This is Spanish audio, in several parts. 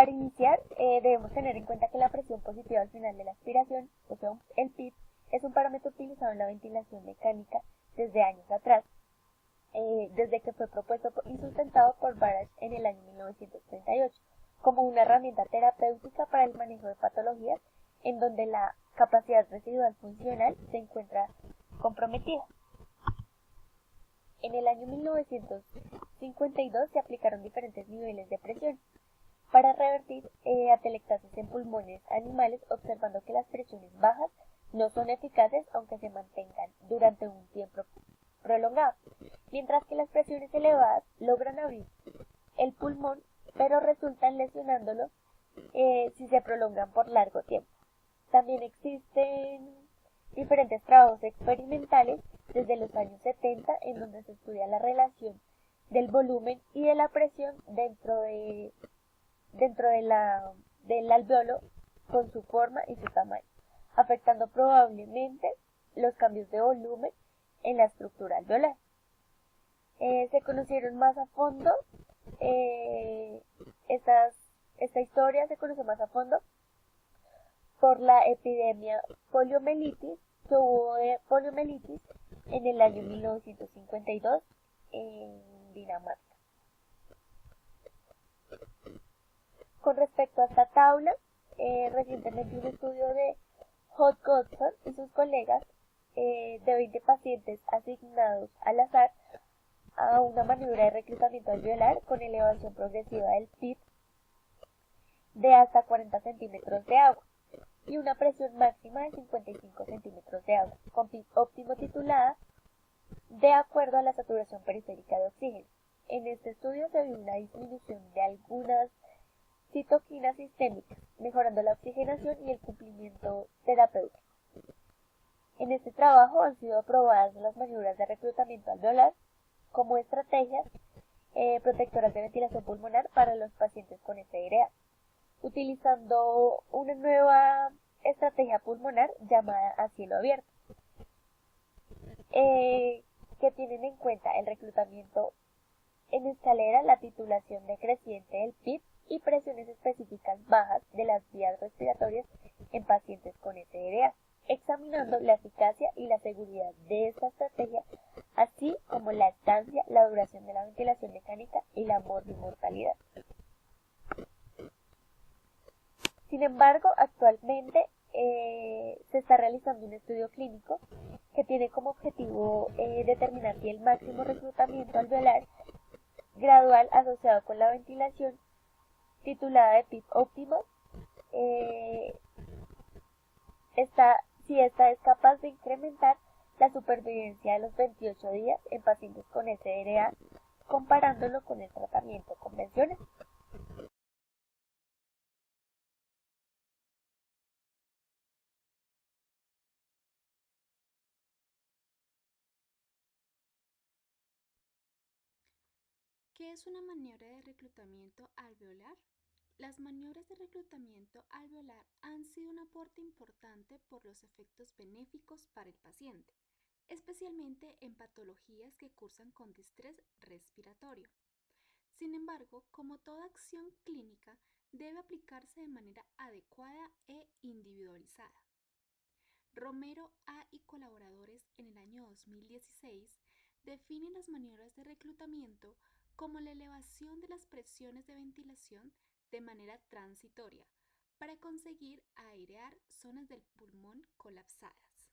Para iniciar, debemos tener en cuenta que la presión positiva al final de la aspiración, o sea, el PIB, es un parámetro utilizado en la ventilación mecánica desde años atrás, desde que fue propuesto y sustentado por Barrage en el año 1938, como una herramienta terapéutica para el manejo de patologías en donde la capacidad residual funcional se encuentra comprometida. En el año 1952 se aplicaron diferentes niveles de presión para revertir atelectasis en pulmones animales, observando que las presiones bajas no son eficaces aunque se mantengan durante un tiempo prolongado, mientras que las presiones elevadas logran abrir el pulmón, pero resultan lesionándolo si se prolongan por largo tiempo. También existen diferentes trabajos experimentales desde los años 70 en donde se estudia la relación del volumen y de la presión del alveolo con su forma y su tamaño, afectando probablemente los cambios de volumen en la estructura alveolar. Se conocieron más a fondo, esta historia se conoció más a fondo por la epidemia poliomielitis que hubo de poliomielitis en el año 1952 en Dinamarca. Con respecto a esta tabla, recientemente un estudio de Hodgson y sus colegas de 20 pacientes asignados al azar a una maniobra de reclutamiento alveolar con elevación progresiva del PIB de hasta 40 centímetros de agua y una presión máxima de 55 centímetros de agua, con PIB óptimo titulada de acuerdo a la saturación periférica de oxígeno. En este estudio se vio una disminución de algunas citoquinas sistémicas, mejorando la oxigenación y el cumplimiento terapéutico. En este trabajo han sido aprobadas las maniobras de reclutamiento alveolar como estrategias protectoras de ventilación pulmonar para los pacientes con SRA, utilizando una nueva estrategia pulmonar llamada a cielo abierto, que tienen en cuenta el reclutamiento en escalera, la titulación decreciente del PIB y presiones específicas bajas de las vías respiratorias en pacientes con SRA, examinando la eficacia y la seguridad de esta estrategia, así como la estancia, la duración de la ventilación mecánica y la morbimortalidad. Sin embargo, actualmente se está realizando un estudio clínico que tiene como objetivo determinar si el máximo reclutamiento alveolar gradual asociado con la ventilación titulada de PIB óptimo si esta es capaz de incrementar la supervivencia de los 28 días en pacientes con SRA comparándolo con el tratamiento convencional. ¿Qué es una maniobra de reclutamiento alveolar? Las maniobras de reclutamiento alveolar han sido un aporte importante por los efectos benéficos para el paciente, especialmente en patologías que cursan con distrés respiratorio. Sin embargo, como toda acción clínica, debe aplicarse de manera adecuada e individualizada. Romero A. y colaboradores en el año 2016 definen las maniobras de reclutamiento como la elevación de las presiones de ventilación de manera transitoria para conseguir airear zonas del pulmón colapsadas.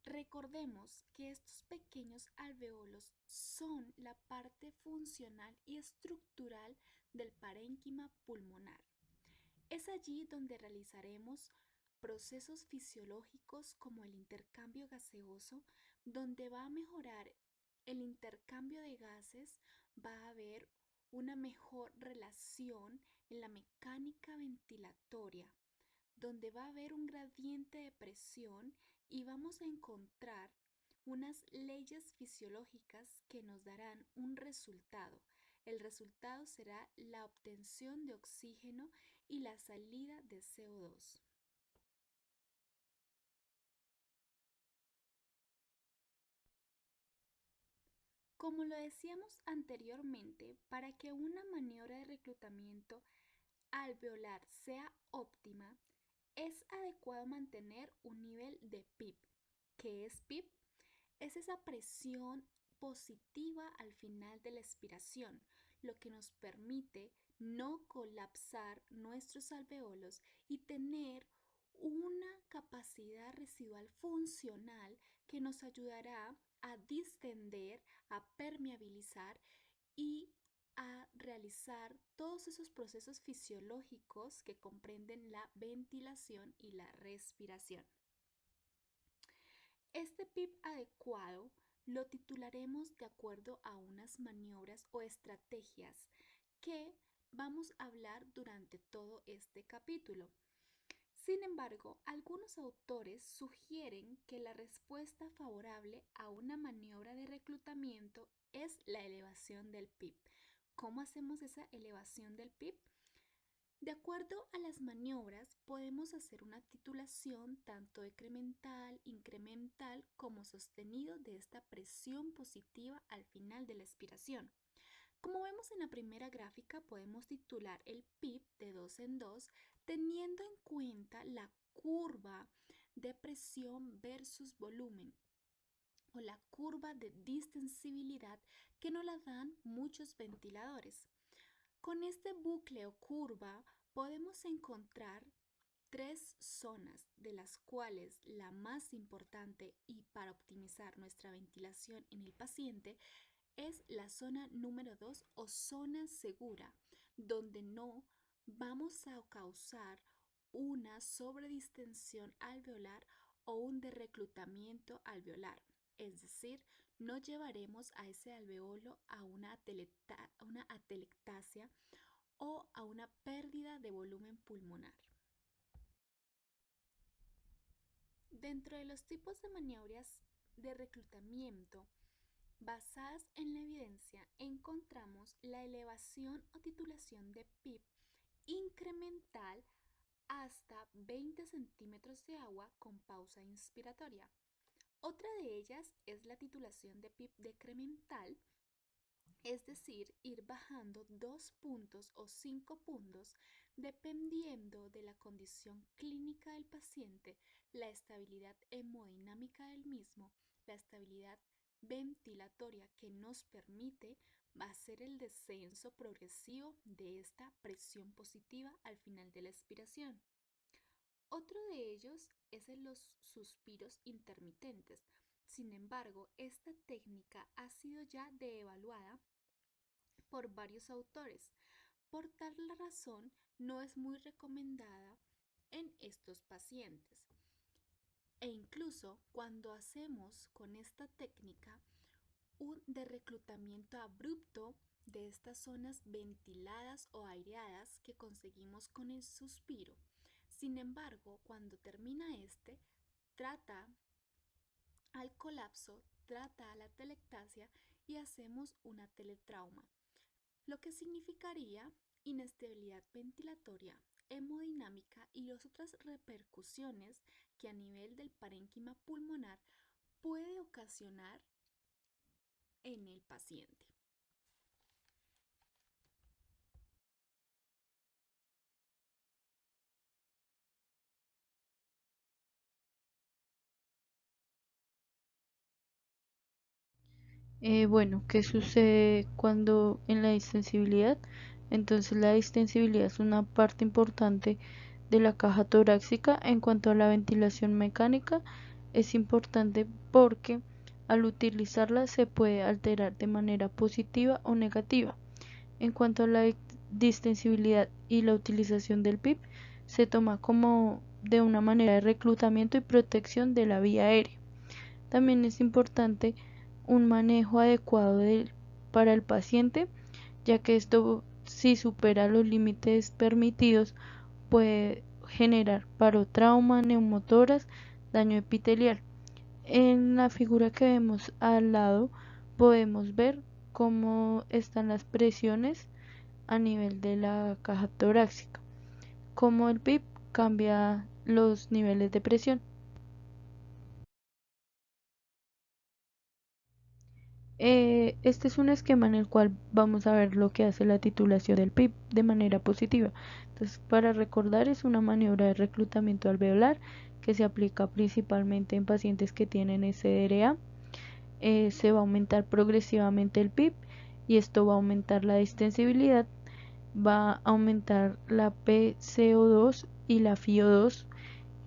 Recordemos que estos pequeños alveolos son la parte funcional y estructural del parénquima pulmonar. Es allí donde realizaremos procesos fisiológicos como el intercambio gaseoso, donde va a mejorar el intercambio de gases, va a haber una mejor relación en la mecánica ventilatoria, donde va a haber un gradiente de presión y vamos a encontrar unas leyes fisiológicas que nos darán un resultado. El resultado será la obtención de oxígeno y la salida de CO2. Como lo decíamos anteriormente, para que una maniobra de reclutamiento alveolar sea óptima, es adecuado mantener un nivel de PIP. ¿Qué es PIP? Es esa presión positiva al final de la expiración, lo que nos permite no colapsar nuestros alveolos y tener una capacidad residual funcional que nos ayudará a distender, a permeabilizar y a realizar todos esos procesos fisiológicos que comprenden la ventilación y la respiración. Este PIP adecuado lo titularemos de acuerdo a unas maniobras o estrategias que vamos a hablar durante todo este capítulo. Sin embargo, algunos autores sugieren que la respuesta favorable a una maniobra de reclutamiento es la elevación del PIP. ¿Cómo hacemos esa elevación del PIP? De acuerdo a las maniobras, podemos hacer una titulación tanto decremental, incremental como sostenido de esta presión positiva al final de la expiración. Como vemos en la primera gráfica, podemos titular el PIP de 2 en 2 teniendo en cuenta la curva de presión versus volumen o la curva de distensibilidad que nos la dan muchos ventiladores. Con este bucle o curva podemos encontrar tres zonas, de las cuales la más importante y para optimizar nuestra ventilación en el paciente es la zona número 2 o zona segura, donde no vamos a causar una sobredistensión alveolar o un derreclutamiento alveolar, es decir, no llevaremos a ese alveolo a una atelectasia o a una pérdida de volumen pulmonar. Dentro de los tipos de maniobras de reclutamiento basadas en la evidencia, encontramos la elevación o titulación de PIP incremental hasta 20 centímetros de agua con pausa inspiratoria. Otra de ellas es la titulación de PIP decremental, es decir, ir bajando 2 puntos o 5 puntos dependiendo de la condición clínica del paciente, la estabilidad hemodinámica del mismo, la estabilidad ventilatoria que nos permite hacer el descenso progresivo de esta presión positiva al final de la expiración. Otro de ellos es en los suspiros intermitentes. Sin embargo, esta técnica ha sido ya evaluada por varios autores. Por tal razón, no es muy recomendada en estos pacientes. E incluso cuando hacemos con esta técnica un reclutamiento abrupto de estas zonas ventiladas o aireadas que conseguimos con el suspiro. Sin embargo, cuando termina trata al colapso, trata a la atelectasia y hacemos una teletrauma, lo que significaría inestabilidad ventilatoria, hemodinámica y las otras repercusiones que a nivel del parénquima pulmonar puede ocasionar en el paciente. Bueno, ¿qué sucede cuando en la distensibilidad? Entonces la distensibilidad es una parte importante de la caja torácica. En cuanto a la ventilación mecánica, es importante porque al utilizarla se puede alterar de manera positiva o negativa. En cuanto a la distensibilidad y la utilización del PIP, se toma como de una manera de reclutamiento y protección de la vía aérea. También es importante un manejo adecuado para el paciente, ya que esto, si supera los límites permitidos, puede generar parotrauma, neumotoras, daño epitelial. En la figura que vemos al lado podemos ver cómo están las presiones a nivel de la caja torácica, cómo el PIP cambia los niveles de presión. Este es un esquema en el cual vamos a ver lo que hace la titulación del PIP de manera positiva. Entonces, para recordar, es una maniobra de reclutamiento alveolar que se aplica principalmente en pacientes que tienen SDRA. Se va a aumentar progresivamente el PIP y esto va a aumentar la distensibilidad, va a aumentar la PCO2 y la FiO2,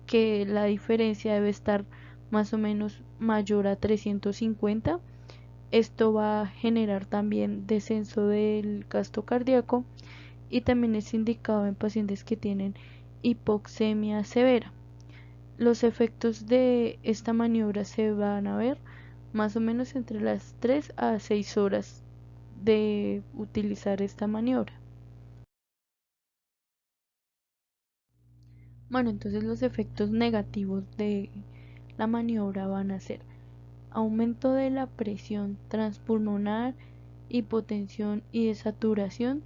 que la diferencia debe estar más o menos mayor a 350. Esto va a generar también descenso del gasto cardíaco y también es indicado en pacientes que tienen hipoxemia severa. Los efectos de esta maniobra se van a ver más o menos entre las 3 a 6 horas de utilizar esta maniobra. Bueno, entonces los efectos negativos de la maniobra van a ser aumento de la presión transpulmonar, hipotensión y desaturación,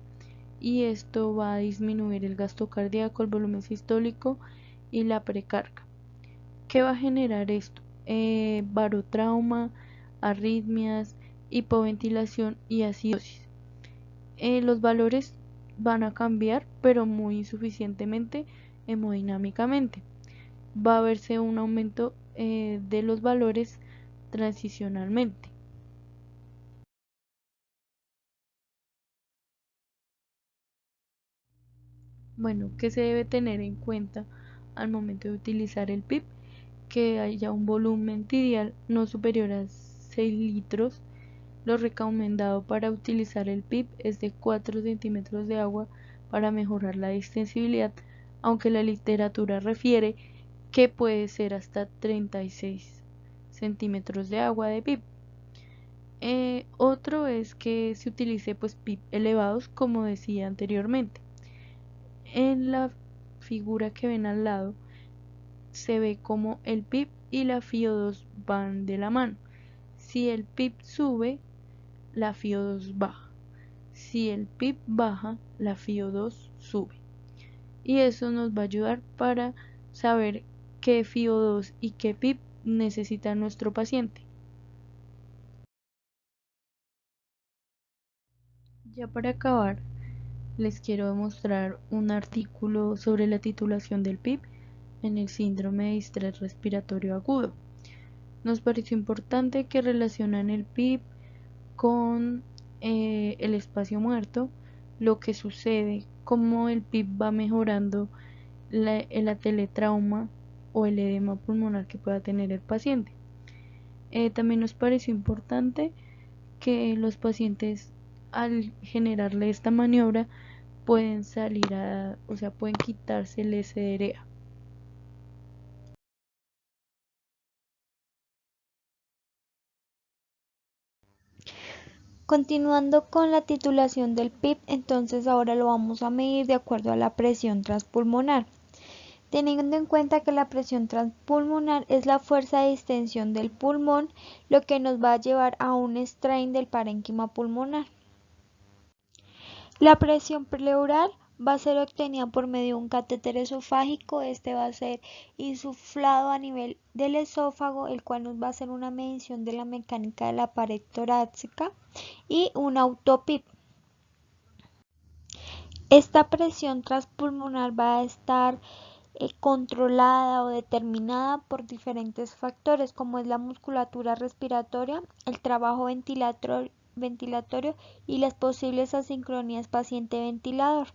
y esto va a disminuir el gasto cardíaco, el volumen sistólico y la precarga. ¿Qué va a generar esto? Barotrauma, arritmias, hipoventilación y acidosis. Los valores van a cambiar, pero muy insuficientemente hemodinámicamente. Va a verse un aumento de los valores transicionalmente. Bueno, ¿qué se debe tener en cuenta al momento de utilizar el PIP? Que haya un volumen tibial no superior a 6 litros. Lo recomendado para utilizar el PIP es de 4 centímetros de agua para mejorar la distensibilidad, aunque la literatura refiere que puede ser hasta 36 centímetros de agua de PIP. Otro es que se utilice pues PIP elevados, como decía anteriormente. En la figura que ven al lado se ve como el PIP y la FiO2 van de la mano. Si el PIP sube, la FiO2 baja. Si el PIP baja, la FiO2 sube. Y eso nos va a ayudar para saber qué FiO2 y qué PIP necesita nuestro paciente. Ya para acabar, les quiero mostrar un artículo sobre la titulación del PIP en el síndrome de estrés respiratorio agudo. Nos pareció importante que relacionan el PIP con el espacio muerto, lo que sucede, cómo el PIP va mejorando el ateletrauma o el edema pulmonar que pueda tener el paciente. También nos pareció importante que los pacientes, al generarle esta maniobra, pueden pueden quitarse el SDRA. Continuando con la titulación del PIP, entonces ahora lo vamos a medir de acuerdo a la presión transpulmonar. Teniendo en cuenta que la presión transpulmonar es la fuerza de distensión del pulmón, lo que nos va a llevar a un strain del parénquima pulmonar. La presión pleural va a ser obtenida por medio de un catéter esofágico. Este va a ser insuflado a nivel del esófago, el cual nos va a hacer una medición de la mecánica de la pared torácica y un autopip. Esta presión transpulmonar va a estar controlada o determinada por diferentes factores, como es la musculatura respiratoria, el trabajo ventilatorio y las posibles asincronías paciente-ventilador.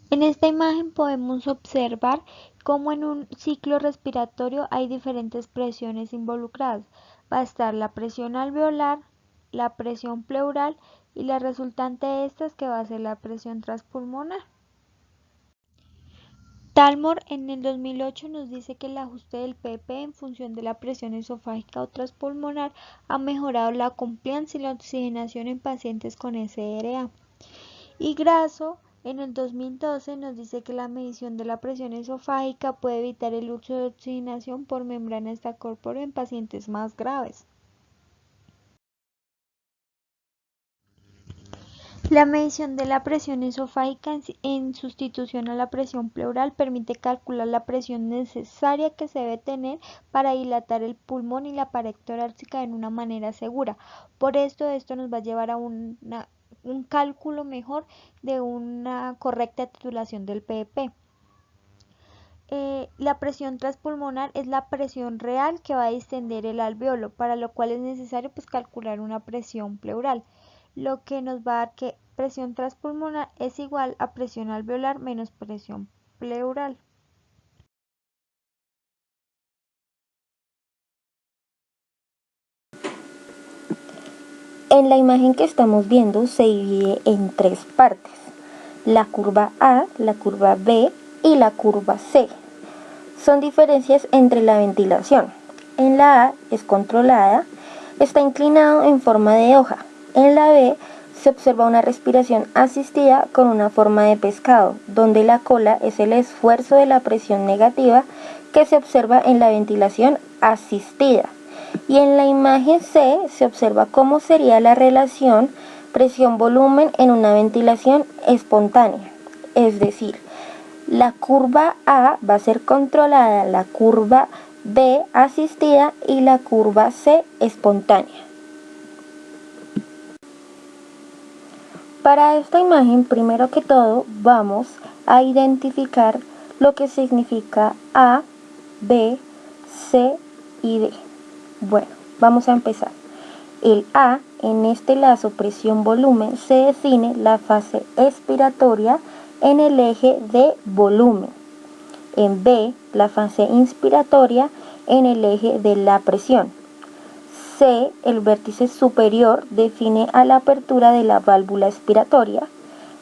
En esta imagen podemos observar cómo en un ciclo respiratorio hay diferentes presiones involucradas. Va a estar la presión alveolar, la presión pleural y la resultante de estas, que va a ser la presión transpulmonar. Talmor en el 2008 nos dice que el ajuste del pp en función de la presión esofágica o transpulmonar ha mejorado la compliance y la oxigenación en pacientes con SDRA. Y Grasso en el 2012 nos dice que la medición de la presión esofágica puede evitar el uso de oxigenación por membrana extracorpórea en pacientes más graves. La medición de la presión esofágica en sustitución a la presión pleural permite calcular la presión necesaria que se debe tener para dilatar el pulmón y la pared torácica de una manera segura. Por esto nos va a llevar a un cálculo mejor de una correcta titulación del PEP. La presión transpulmonar es la presión real que va a distender el alveolo, para lo cual es necesario calcular una presión pleural, lo que nos va a dar que presión transpulmonar es igual a presión alveolar menos presión pleural. En la imagen que estamos viendo se divide en tres partes: la curva A, la curva B y la curva C. Son diferencias entre la ventilación. En la A es controlada, está inclinado en forma de hoja. En la B se observa una respiración asistida con una forma de pescado, donde la cola es el esfuerzo de la presión negativa que se observa en la ventilación asistida. Y en la imagen C se observa cómo sería la relación presión-volumen en una ventilación espontánea. Es decir, la curva A va a ser controlada, la curva B asistida y la curva C espontánea. Para esta imagen, primero que todo, vamos a identificar lo que significa A, B, C y D. Bueno, vamos a empezar. El A, en este lazo presión-volumen, se define la fase expiratoria en el eje de volumen. En B, la fase inspiratoria en el eje de la presión. C, el vértice superior, define a la apertura de la válvula expiratoria.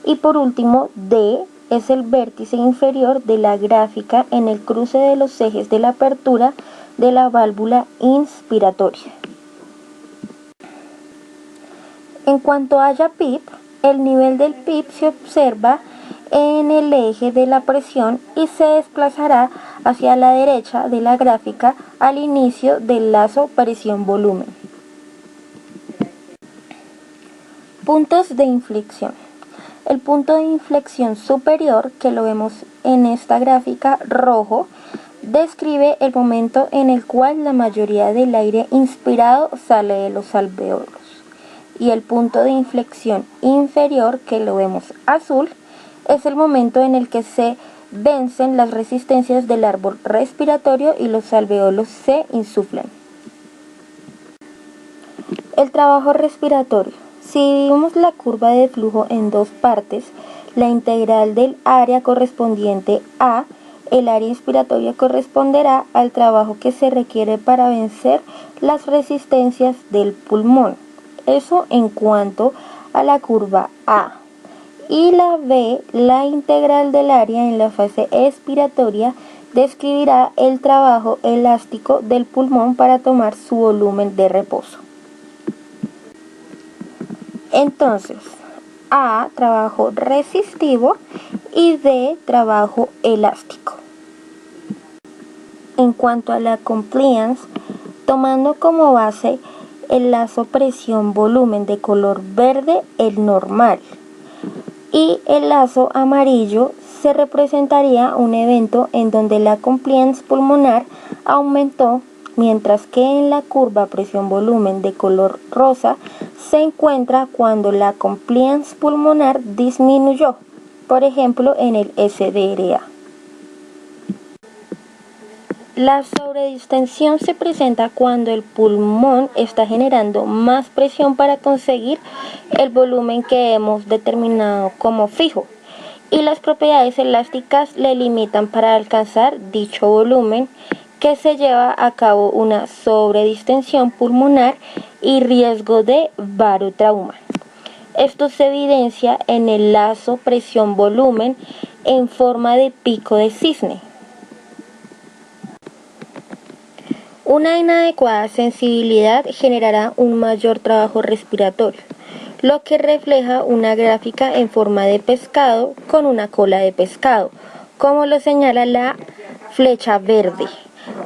Y por último, D, es el vértice inferior de la gráfica en el cruce de los ejes de la apertura de la válvula inspiratoria. En cuanto haya PIP, el nivel del PIP se observa en el eje de la presión y se desplazará hacia la derecha de la gráfica al inicio del lazo presión-volumen. Puntos de inflexión. El punto de inflexión superior, que lo vemos en esta gráfica rojo, describe el momento en el cual la mayoría del aire inspirado sale de los alvéolos. Y el punto de inflexión inferior, que lo vemos azul, es el momento en el que se vencen las resistencias del árbol respiratorio y los alvéolos se insuflan. El trabajo respiratorio. Si dividimos la curva de flujo en dos partes, la integral del área correspondiente a el área inspiratoria corresponderá al trabajo que se requiere para vencer las resistencias del pulmón. Eso en cuanto a la curva A. Y la B, la integral del área en la fase expiratoria, describirá el trabajo elástico del pulmón para tomar su volumen de reposo. Entonces, A, trabajo resistivo y D, trabajo elástico. En cuanto a la compliance, tomando como base el lazo presión-volumen de color verde, el normal, y el lazo amarillo, se representaría un evento en donde la compliance pulmonar aumentó, mientras que en la curva presión-volumen de color rosa se encuentra cuando la compliance pulmonar disminuyó, por ejemplo en el SDRA. La sobredistensión se presenta cuando el pulmón está generando más presión para conseguir el volumen que hemos determinado como fijo, y las propiedades elásticas le limitan para alcanzar dicho volumen, que se lleva a cabo una sobredistensión pulmonar y riesgo de barotrauma. Esto se evidencia en el lazo presión-volumen en forma de pico de cisne. Una inadecuada sensibilidad generará un mayor trabajo respiratorio, lo que refleja una gráfica en forma de pescado con una cola de pescado, como lo señala la flecha verde,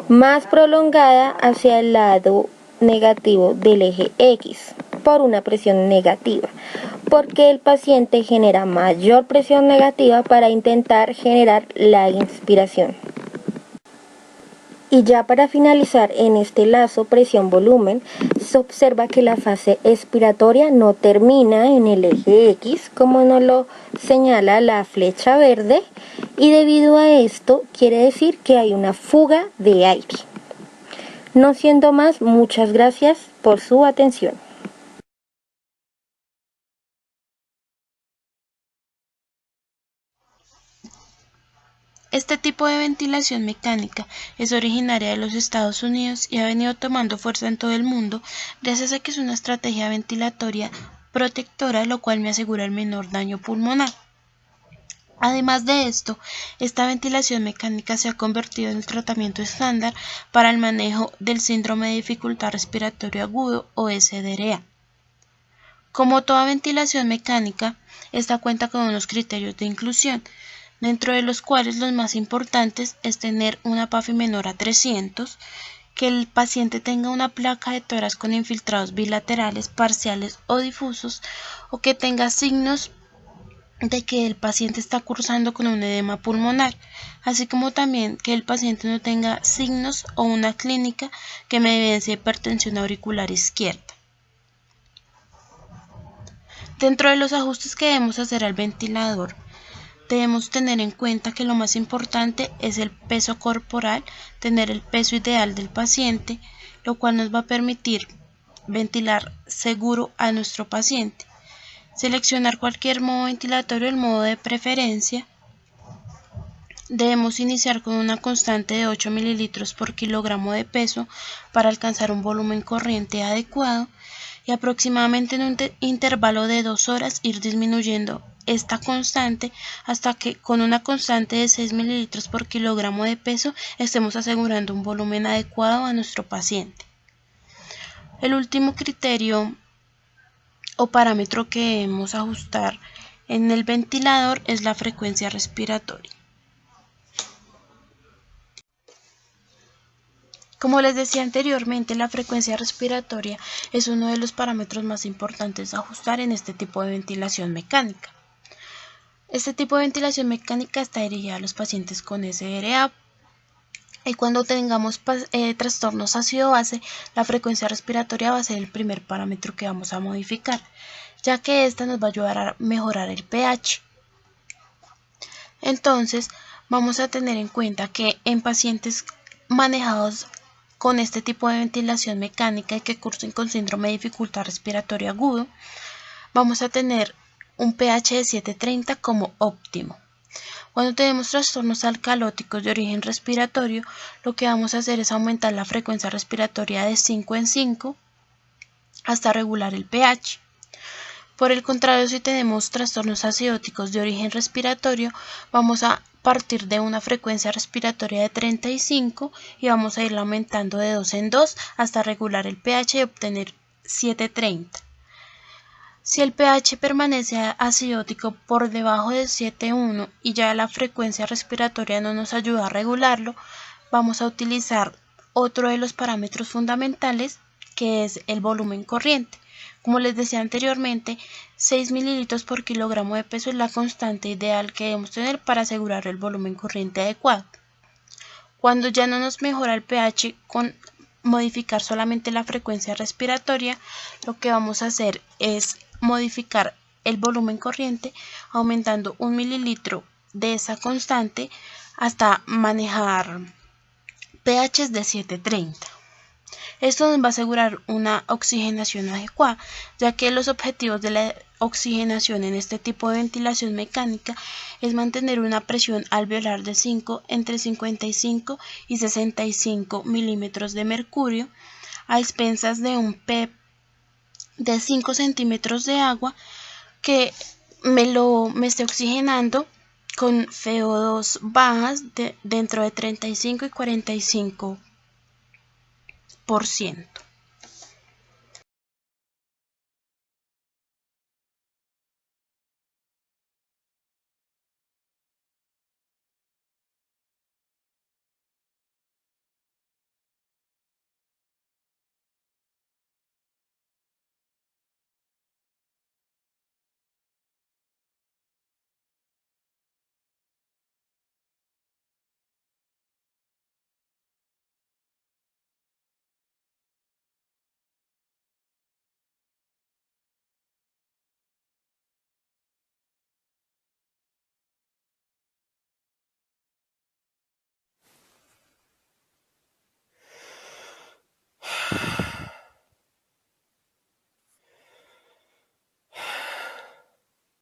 más prolongada hacia el lado negativo del eje X, por una presión negativa. porque el paciente genera mayor presión negativa para intentar generar la inspiración. Y ya para finalizar en este lazo presión-volumen, se observa que la fase expiratoria no termina en el eje X, como nos lo señala la flecha verde, y debido a esto quiere decir que hay una fuga de aire. No siendo más, muchas gracias por su atención. Este tipo de ventilación mecánica es originaria de los Estados Unidos y ha venido tomando fuerza en todo el mundo gracias a que es una estrategia ventilatoria protectora, lo cual me asegura el menor daño pulmonar. Además de esto, esta ventilación mecánica se ha convertido en el tratamiento estándar para el manejo del síndrome de dificultad respiratoria agudo o SDRA. Como toda ventilación mecánica, esta cuenta con unos criterios de inclusión, dentro de los cuales los más importantes es tener una PAFI menor a 300, que el paciente tenga una placa de tórax con infiltrados bilaterales, parciales o difusos, o que tenga signos de que el paciente está cursando con un edema pulmonar, así como también que el paciente no tenga signos o una clínica que me evidencie hipertensión auricular izquierda. Dentro de los ajustes que debemos hacer al ventilador, debemos tener en cuenta que lo más importante es el peso corporal, tener el peso ideal del paciente, lo cual nos va a permitir ventilar seguro a nuestro paciente. Seleccionar cualquier modo ventilatorio, el modo de preferencia. Debemos iniciar con una constante de 8 ml por kilogramo de peso para alcanzar un volumen corriente adecuado y aproximadamente en un intervalo de 2 horas ir disminuyendo esta constante hasta que con una constante de 6 ml por kilogramo de peso estemos asegurando un volumen adecuado a nuestro paciente. El último criterio o parámetro que debemos ajustar en el ventilador es la frecuencia respiratoria. Como les decía anteriormente, la frecuencia respiratoria es uno de los parámetros más importantes a ajustar en este tipo de ventilación mecánica. Este tipo de ventilación mecánica está dirigida a los pacientes con SDRA y cuando tengamos trastornos ácido-base, la frecuencia respiratoria va a ser el primer parámetro que vamos a modificar, ya que esta nos va a ayudar a mejorar el pH. Entonces, vamos a tener en cuenta que en pacientes manejados con este tipo de ventilación mecánica y que cursen con síndrome de dificultad respiratoria agudo, vamos a tener un pH de 730 como óptimo. Cuando tenemos trastornos alcalóticos de origen respiratorio, lo que vamos a hacer es aumentar la frecuencia respiratoria de 5 en 5 hasta regular el pH. Por el contrario, si tenemos trastornos acidóticos de origen respiratorio, vamos a partir de una frecuencia respiratoria de 35 y vamos a irla aumentando de 2 en 2 hasta regular el pH y obtener 730. Si el pH permanece acidótico por debajo de 7,1 y ya la frecuencia respiratoria no nos ayuda a regularlo, vamos a utilizar otro de los parámetros fundamentales, que es el volumen corriente. Como les decía anteriormente, 6 ml por kilogramo de peso es la constante ideal que debemos tener para asegurar el volumen corriente adecuado. Cuando ya no nos mejora el pH con modificar solamente la frecuencia respiratoria, lo que vamos a hacer es modificar el volumen corriente aumentando 1 mililitro de esa constante hasta manejar pHs de 730. Esto nos va a asegurar una oxigenación adecuada, ya que los objetivos de la oxigenación en este tipo de ventilación mecánica es mantener una presión alveolar de 5 entre 55 y 65 milímetros de mercurio a expensas de un PEP de 5 centímetros de agua que me esté oxigenando con FO2 bajas dentro de 35 y 45%.